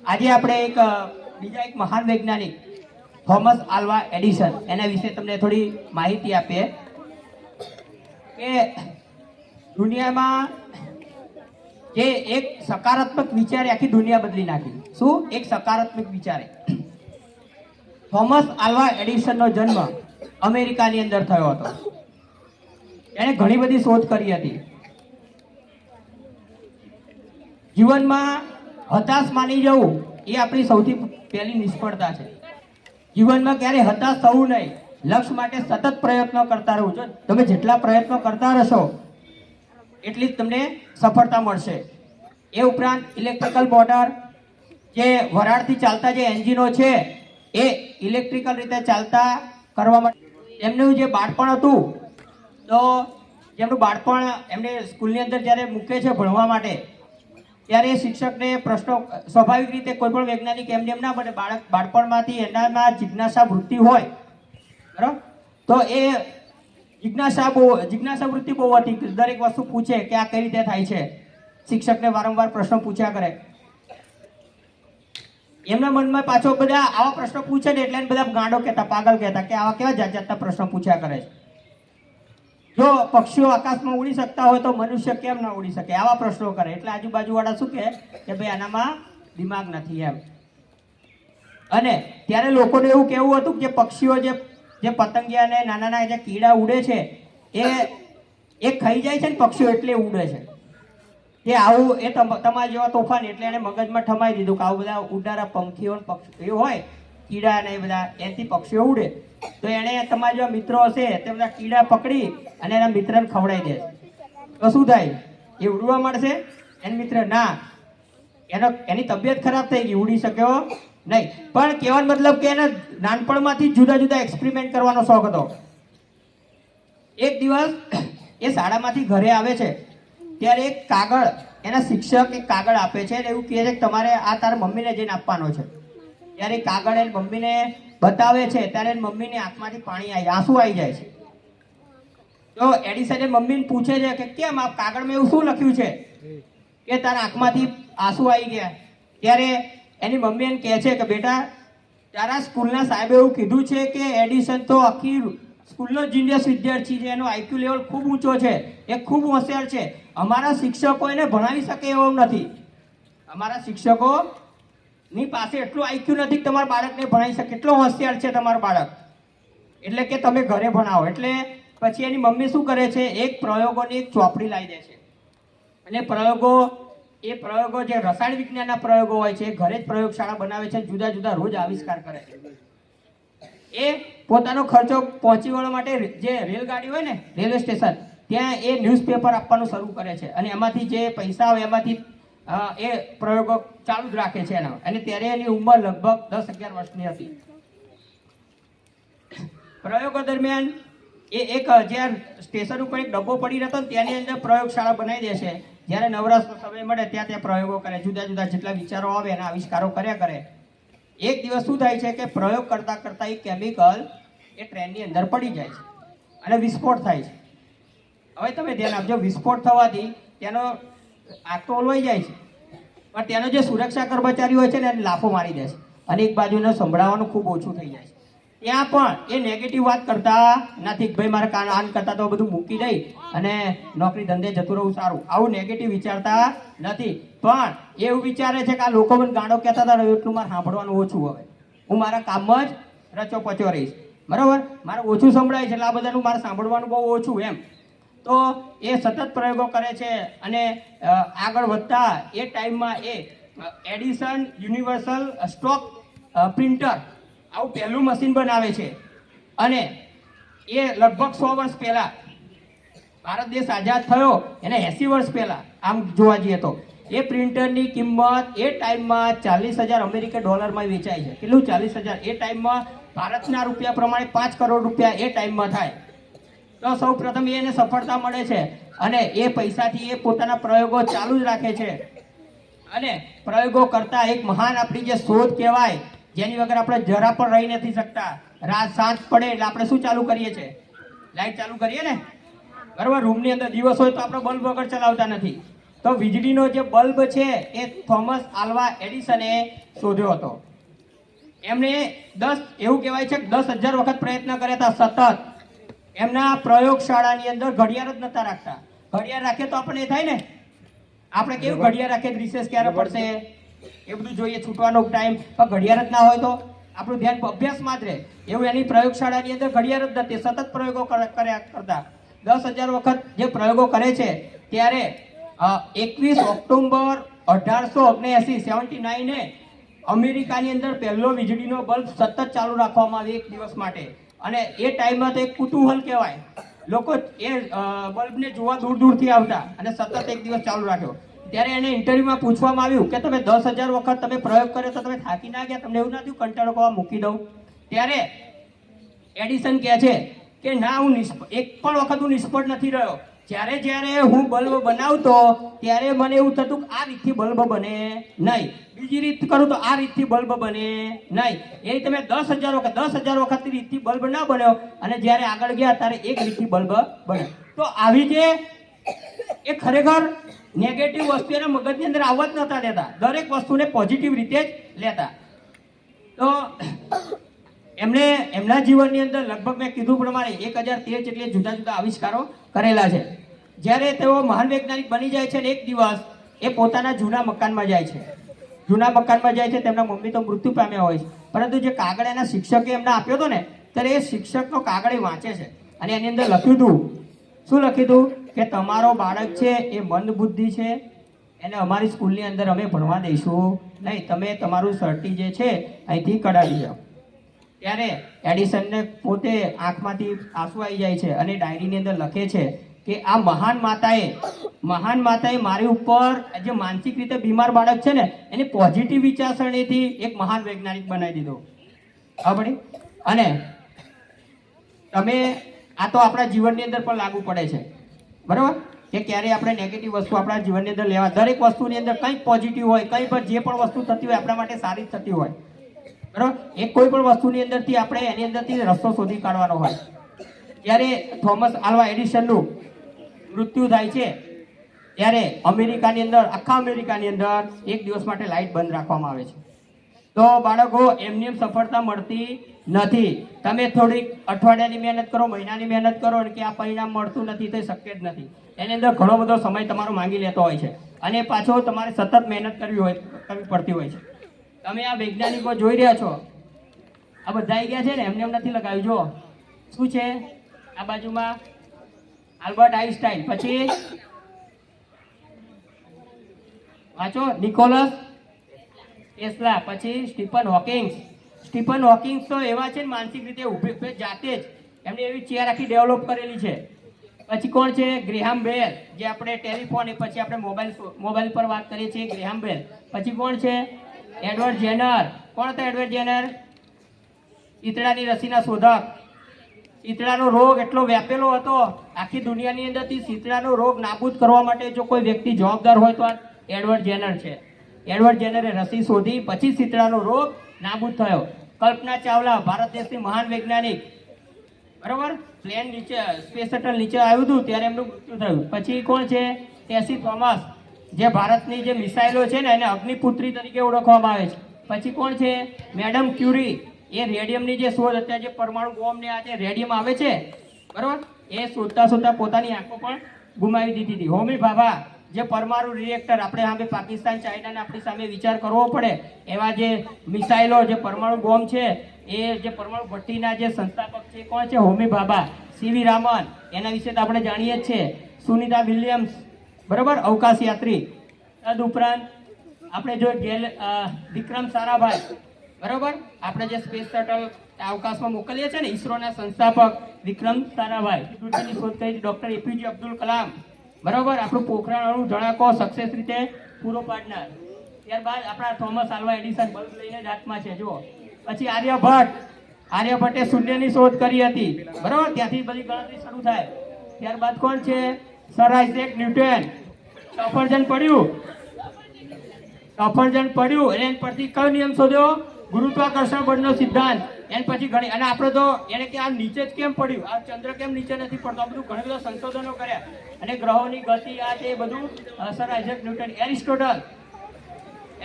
આજે આપણે બીજા એક મહાન વૈજ્ઞાનિક થોમસ આલ્વા એડિસન એના વિશે તમને થોડી માહિતી આપીએ કે દુનિયામાં જે એક સકારાત્મક વિચારે આખી દુનિયા બદલી નાખી. શું? એક સકારાત્મક વિચારે. થોમસ આલ્વા એડિસનનો જન્મ અમેરિકાની અંદર થયો હતો. એણે ઘણી બધી શોધ કરી હતી. જીવનમાં હતાશ માની જવું એ આપણી સૌથી પહેલી નિષ્ફળતા છે. જીવનમાં ક્યારે હતાશ થવું નહીં, લક્ષ્ય માટે સતત પ્રયત્નો કરતા રહેવું. જો તમે જેટલા પ્રયત્નો કરતા રહેશો એટલી જ તમને સફળતા મળશે. એ ઉપરાંત ઇલેક્ટ્રિકલ મોટર, જે વરાળથી ચાલતા જે એન્જિનો છે એ ઇલેક્ટ્રિકલ રીતે ચાલતા કરવા માટે એમનું જે બાળપણ હતું, તો જેમનું બાળપણ એમને સ્કૂલની અંદર જ્યારે મૂકે છે ભણવા માટે, ત્યારે શિક્ષકને પ્રશ્નો, સ્વાભાવિક રીતે કોઈ પણ વૈજ્ઞાનિક એમને એમ ના બને, બાળપણમાંથી એનામાં જિજ્ઞાસા વૃત્તિ હોય, બરાબર, તો એ જિજ્ઞાસા વૃત્તિ બહુ હતી. દરેક વસ્તુ પૂછે કે આ કઈ રીતે થાય છે, શિક્ષકને વારંવાર પ્રશ્નો પૂછ્યા કરે. એમના મનમાં પાછો બધા આવા પ્રશ્નો પૂછે ને એટલે બધા ગાંડો કહેતા, પાગલ કહેતા કે આવા કેવા જાત જાતના પ્રશ્નો પૂછ્યા કરે છે. જો પક્ષીઓ આકાશમાં ઉડી શકતા હોય તો મનુષ્ય કેમ ના ઉડી શકે, આવા પ્રશ્નો કરે. એટલે આજુબાજુ વાળા શું કહે કે ભાઈ આનામાં દિમાગ નથી એમ. અને ત્યારે લોકોને એવું કહેવું હતું કે પક્ષીઓ જે પતંગિયા ને નાના નાના જે કીડા ઉડે છે એ ખાઈ જાય છે ને પક્ષીઓ, એટલે ઉડે છે. કે આવું એ તમારા જેવા તોફાન, એટલે એને મગજમાં ઠમાઈ દીધું કે આવું બધા ઉડનારા પંખીઓ એ હોય, કીડા ને એ બધા, એથી પક્ષીઓ ઉડે. તો એને તમારા જેવા મિત્રો હશે તે બધા કીડા પકડી અને એના મિત્રને ખવડાવી દે. તો શું થાય? એ ઉડવા મળશે? એના મિત્ર ના, એની તબિયત ખરાબ થઈ ગઈ, ઉડી શક્યો નહીં. પણ કહેવાનો મતલબ કે એને નાનપણમાંથી જુદા જુદા એક્સપેરિમેન્ટ કરવાનો શોખ હતો. એક દિવસ એ શાળામાંથી ઘરે આવે છે ત્યારે એક કાગળ, એના શિક્ષક એક કાગળ આપે છે અને એવું કહે છે કે તમારે આ તારા મમ્મીને જઈને આપવાનો છે. ત્યારે કાગળ એ મમ્મીને બતાવે છે ત્યારે મમ્મીની આંખમાંથી આંસુ આવી જાય છે. તો એડિસને મમ્મીને પૂછે છે કે કેમ, આ કાગળમાં એવું શું લખ્યું છે કે તારા આંખમાંથી આંસુ આવી ગયા? ત્યારે એની મમ્મી એને કહે છે કે બેટા, તારા સ્કૂલના સાહેબે એવું કીધું છે કે એડિસન તો આખી સ્કૂલનો જીનિયસ વિદ્યાર્થી છે, એનો આઈક્યુ લેવલ ખૂબ ઊંચો છે, એ ખૂબ હોશિયાર છે. અમારા શિક્ષકો એને ભણાવી શકે એવું નથી. અમારા શિક્ષકોની પાસે એટલું આઈક્યુ નથી કે તમારા બાળકને ભણાવી શકે, એટલો હોશિયાર છે તમારું બાળક, એટલે કે તમે ઘરે ભણાવો. એટલે પછી એની મમ્મી શું કરે છે, એક પ્રયોગોની એક ચોપડી લાવી દે છે. અને એ પ્રયોગો જે રસાયણ વિજ્ઞાનના પ્રયોગો હોય છે, ઘરે જ પ્રયોગશાળા બનાવે છે, જુદા જુદા રોજ આવિષ્કાર કરે છે. એ પોતાનો ખર્ચો પહોંચી વળવા માટે જે રેલગાડી હોય ને, રેલવે સ્ટેશન, ત્યાં એ ન્યૂઝપેપર આપવાનું શરૂ કરે છે. અને એમાંથી જે પૈસા આવે એમાંથી એ પ્રયોગો ચાલુ જ રાખે છે એના. અને ત્યારે એની ઉંમર લગભગ 10-11 વર્ષની હતી. પ્રયોગો દરમિયાન એ એક જ્યાં સ્ટેશન ઉપર એક ડબ્બો પડી રહેતો ને ત્યાંની અંદર પ્રયોગશાળા બનાવી દે છે. જ્યારે નવરાશનો સમય મળે ત્યાં પ્રયોગો કરે, જુદા જુદા જેટલા વિચારો આવે એના આવિષ્કારો કર્યા કરે. એક દિવસ શું થાય છે કે પ્રયોગ કરતા કરતા એ કેમિકલ એ ટ્રેનની અંદર પડી જાય છે અને વિસ્ફોટ થાય છે. હવે તમે ધ્યાન આપજો, વિસ્ફોટ થવાથી તેનો આગ તો ઓલવાઈ જાય છે, પણ તેનો જે સુરક્ષા કર્મચારી હોય છે ને એને લાફો મારી દે છે અને એક બાજુને સંભળાવવાનું ખૂબ ઓછું થઈ જાય છે. ત્યાં પણ એ નેગેટિવ વાત કરતા નથી કે ભાઈ મારે કાન આન કરતા તો બધું મૂકી દઈ અને નોકરી ધંધે જતું રહું સારું, આવું નેગેટિવ વિચારતા નથી. પણ એવું વિચારે છે કે આ લોકો મને ગાંડો કહેતા હતા એટલું મારે સાંભળવાનું ઓછું, હવે હું મારા કામમાં જ રચો પચો રહીશ, બરાબર, મારે ઓછું સંભળાય છે એટલે આ બધાનું મારે સાંભળવાનું બહુ ઓછું એમ. તો એ સતત પ્રયોગો કરે છે અને આગળ વધતા એ ટાઈમમાં એ એડિસન યુનિવર્સલ સ્ટોક પ્રિન્ટર આવું પહેલું મશીન બનાવે છે. અને એ લગભગ 100 વર્ષ પહેલા, ભારત દેશ આઝાદ થયો એને 80 વર્ષ પહેલા આમ જોવા જઈએ તો એ પ્રિન્ટરની કિંમત એ ટાઈમમાં 40,000 અમેરિકન ડોલરમાં વેચાય છે. કેટલું? 40,000. એ ટાઈમમાં ભારતના રૂપિયા પ્રમાણે 5 કરોડ રૂપિયા એ ટાઈમમાં થાય. તો સૌ પ્રથમ એને સફળતા મળે છે અને એ પૈસાથી એ પોતાના પ્રયોગો ચાલુ જ રાખે છે. અને પ્રયોગો કરતા એક મહાન આપણી જે શોધ કહેવાય, જેની વગર આપણે જરા પણ રહી નથી શકતા. રાત સાંજ પડે એટલે આપણે શું ચાલુ કરીએ છીએ? લાઈટ ચાલુ કરીએ ને, બરાબર. રૂમની અંદર દિવસ હોય તો આપણે બલ્બ વગર ચલાવતા નથી. તો વીજળીનો જે બલ્બ છે એ થોમસ આલ્વા એડિસને શોધ્યો હતો. એમણે એવું કહેવાય છે કે 10,000 વખત પ્રયત્ન કર્યા હતા સતત. એમના પ્રયોગશાળાની અંદર ઘડિયાળ જ નતા રાખતા. ઘડિયાળ રાખે તો આપણને એ થાય ને, આપણે કેવું ઘડિયાળ રાખે રિસેસ ક્યારે પડશે એ બધું જોઈએ, છૂટવાનો ટાઈમ, પણ ઘડિયાળ જ ના હોય તો આપણું ધ્યાન અભ્યાસમાં જ રહે. એવું એની પ્રયોગશાળાની અંદર ઘડિયાળ જ નથી, સતત પ્રયોગો કર્યા કરતા. 10,000 વખત જે પ્રયોગો કરે છે ત્યારે 21 ઓક્ટોબર 1879 અમેરિકાની અંદર પહેલો વીજળીનો બલ્બ સતત ચાલુ રાખવામાં આવે 1 દિવસ માટે. અને એ ટાઈમમાં તો એક કુતૂહલ કહેવાય, લોકો એ બલ્બને જોવા દૂર દૂરથી આવતા અને સતત 1 દિવસ ચાલુ રાખ્યો. ત્યારે એને ઇન્ટરવ્યુમાં પૂછવામાં આવ્યું કે તમે 10,000 વખત તમે પ્રયોગ કર્યો તો તમે થાકી ના ગયા, તમને એવું ના થયું કંટાળો કરવા મૂકી દઉં? ત્યારે એડિસન કહે છે કે ના, હું એક પણ વખત હું નિષ્ફળ નથી રહ્યો. જ્યારે હું બલ્બ બનાવતો ત્યારે મને એવું થતું કે આ રીતથી બલ્બ બને નહીં, બીજી રીત કરું તો આ રીતથી બલ્બ બને નહીં. એ રીતે મેં 10,000 વખતની રીતથી બલ્બ ના બન્યો, અને જ્યારે આગળ ગયા ત્યારે એક રીતથી બલ્બ બન્યો. તો આવી જે એ ખરેખર નેગેટિવ વસ્તુ એના મગજની અંદર આવવા જ નતા દેતા, દરેક વસ્તુને પોઝિટિવ રીતે જ લેતા. તો એમણે એમના જીવનની અંદર લગભગ મેં કીધું પ્રમાણે 1013 જેટલી જુદા જુદા આવિષ્કારો કરેલા છે. જ્યારે તેઓ મહાન વૈજ્ઞાનિક બની જાય છે ને એક દિવસ એ પોતાના જૂના મકાનમાં જાય છે. તેમના મમ્મી તો મૃત્યુ પામ્યા હોય છે, પરંતુ જે કાગળ એના શિક્ષકે એમને આપ્યો હતો ને, ત્યારે એ શિક્ષકનો કાગળ એ વાંચે છે અને એની અંદર લખ્યું હતું, શું લખ્યું હતું કે તમારો બાળક છે એ મંદ બુદ્ધિ છે, એને અમારી સ્કૂલની અંદર અમે ભણવા દઈશું નહીં, તમે તમારું સર્ટી જે છે અહીંથી કઢાવી જાઓ. ત્યારે એડિસનને પોતે આંખમાંથી આંસુ આવી જાય છે અને ડાયરીની અંદર લખે છે કે આ મહાન માતાએ મારી ઉપર જે માનસિક રીતે બીમાર બાળક છે ને એને પોઝિટિવ વિચારસરણીથી એક મહાન વૈજ્ઞાનિક બનાવી દીધો. બરાબર? અને તમે આ તો આપણા જીવનની અંદર પણ લાગુ પડે છે, બરાબર? કે ક્યારે આપણે નેગેટિવ વસ્તુ આપણા જીવનની અંદર લેવા, દરેક વસ્તુની અંદર કંઈક પોઝિટિવ હોય, કંઈ પણ જે પણ વસ્તુ થતી હોય આપણા માટે સારી જ થતી હોય, બરાબર? એક કોઈ પણ વસ્તુની અંદરથી આપણે એની અંદરથી રસ્તો શોધી કાઢવાનો હોય. જ્યારે થોમસ આલ્વા એડિસનનું મૃત્યુ થાય છે ત્યારે આખા અમેરિકાની અંદર એક દિવસ માટે લાઇટ બંધ રાખવામાં આવે છે. તો બાળકો, એમની સફળતા મળતી નથી. તમે થોડીક અઠવાડિયાની મહેનત કરો, મહિનાની મહેનત કરો કે આ પરિણામ મળતું નથી તો શક્ય જ નથી. એની અંદર ઘણો બધો સમય તમારો માંગી લેતો હોય છે અને પાછો તમારે સતત મહેનત કરવી પડતી હોય છે. તમે આ વૈજ્ઞાનિકો જોઈ રહ્યા છો, આ બધા આવી ગયા છે ને, એમને એમ નથી લગાવ્યું. જો શું છે આ બાજુમાં, આલ્બર્ટ આઇન્સ્ટાઈન, પછી વાંચો નિકોલસ ટેસ્લા, પછી સ્ટીફન હોકિંગ તો એવા છે ને માનસિક રીતે ઉભે જાતે જ એમને એવી ચેર આખી ડેવલપ કરેલી છે. પછી કોણ છે? ગ્રેહામ બેલ, જે આપણે ટેલિફોન પછી આપણે મોબાઈલ પર વાત કરીએ છીએ, ગ્રેહામ બેલ. પછી કોણ છે? Edward Zener. કોણ હતા એડવર્ડ જેનર? ઈતળાની રસીના શોધક. શીતળાનો રોગ એટલો વ્યાપેલો હતો આખી દુનિયાની અંદરથી. શીતળાનો રોગ નાબૂદ કરવા માટે જો કોઈ વ્યક્તિ જવાબદાર હોય તો આ એડવર્ડ જેનર છે. એડવર્ડ જેનરે રસી શોધી, પછી શીતળાનો રોગ નાબૂદ થયો. કલ્પના ચાવલા, ભારત દેશની મહાન વૈજ્ઞાનિક, બરોબર? પ્લેન નીચે, સ્પેસ શટલ નીચે આવ્યું હતું ત્યારે એમનું મૃત્યુ થયું. પછી કોણ છે? ટેસી થોમસ, જે ભારતની જે મિસાઇલો છે ને એને અગ્નિપુત્રી તરીકે ઓળખવામાં આવે છે. પછી કોણ છે? મેડમ ક્યુરી, એ રેડિયમની જે શોધ, અત્યારે જે પરમાણુ બોમ્બ ને આ જે રેડિયમ આવે છે, બરોબર, એ શોધતા પોતાની આંખો પણ ગુમાવી દીધી હતી. હોમી ભાભા, જે પરમાણુ રિએક્ટર, આપણે સામે પાકિસ્તાન, ચાઇનાને આપણી સામે વિચાર કરવો પડે એવા જે મિસાઇલો, જે પરમાણુ બોમ્બ છે, એ જે પરમાણુ ભઠ્ઠીના જે સંસ્થાપક છે કોણ છે? હોમી ભાભા. સીવી રામન, એના વિશે તો આપણે જાણીએ જ છે. સુનિતા વિલિયમ્સ, બરોબર, અવકાશ યાત્રી. તદુપરાંત આપણે જો વિક્રમ સારાભાઈ, બરોબર, આપણે જે સ્પેસ શટલ અવકાશમાં મોકલીએ છીએ ને, ઈસરોના સંસ્થાપક વિક્રમ સારાભાઈ. પૃથ્વીની શોધ કરી ડોક્ટર એપીજે અબ્દુલ કલામ, બરોબર, આપણું પોખરણ અણુ જણાકો સક્સેસ રીતે પૂરો પાડનાર. ત્યારબાદ આપણા થોમસ આલ્વા એડિસન બલ્બ લઈને જ હાથમાં છે, જુઓ. પછી આર્યભટ્ટે શૂન્યની શોધ કરી હતી, બરોબર, ત્યાંથી બધી ગણતરી શરૂ થાય. ત્યારબાદ કોણ છે? Sir Isaac newton. સફરજન પડ્યું અને પરથી કયો નિયમ શોધ્યો? ગુરુત્વાકર્ષણ બળનો સિદ્ધાંત. એને પછી ઘણી અને આપણે તો એને કે આ નીચે જ કેમ પડ્યું, આ ચંદ્ર કેમ નીચે નથી પડતો, આ બધું ઘણા બધા સંશોધનો કર્યા અને ગ્રહોની ગતિ આ તે બધું સર આઇઝેક ન્યૂટન,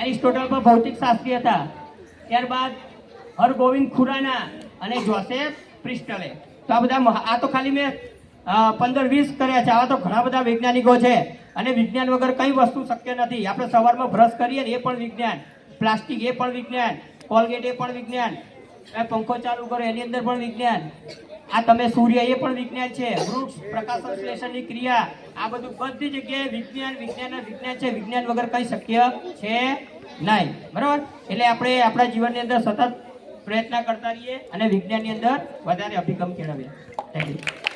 એરિસ્ટોટલ પણ ભૌતિક શાસ્ત્રી હતા. ત્યારબાદ હરગોવિંદ ખુરાના અને જોસેફ પ્રિસ્ટલે. તો આ બધા આ તો ખાલી મેં 15-20 કર્યા છે. આવા તો ઘણા બધા વૈજ્ઞાનિકો છે અને વિજ્ઞાન વગર કઈ વસ્તુ શક્ય નથી. આપણે સવારમાં બ્રશ કરીએ ને એ પણ વિજ્ઞાન, પ્લાસ્ટિક એ પણ વિજ્ઞાન, કોલગેટ એ પણ વિજ્ઞાન, પંખો ચાલુ કરો એની અંદર પણ વિજ્ઞાન, આ તમે સૂર્ય એ પણ વિજ્ઞાન છે, વૃક્ષ પ્રકાશ સંશ્લેષણની ક્રિયા, આ બધું બધી જગ્યાએ વિજ્ઞાન છે. વિજ્ઞાન વગર કઈ શક્ય છે નહીં. બરાબર? એટલે આપણે આપણા જીવનની અંદર સતત પ્રયત્ન કરતા રહીએ અને વિજ્ઞાનની અંદર વધારે અભિગમ કેળવીએ. Thank you.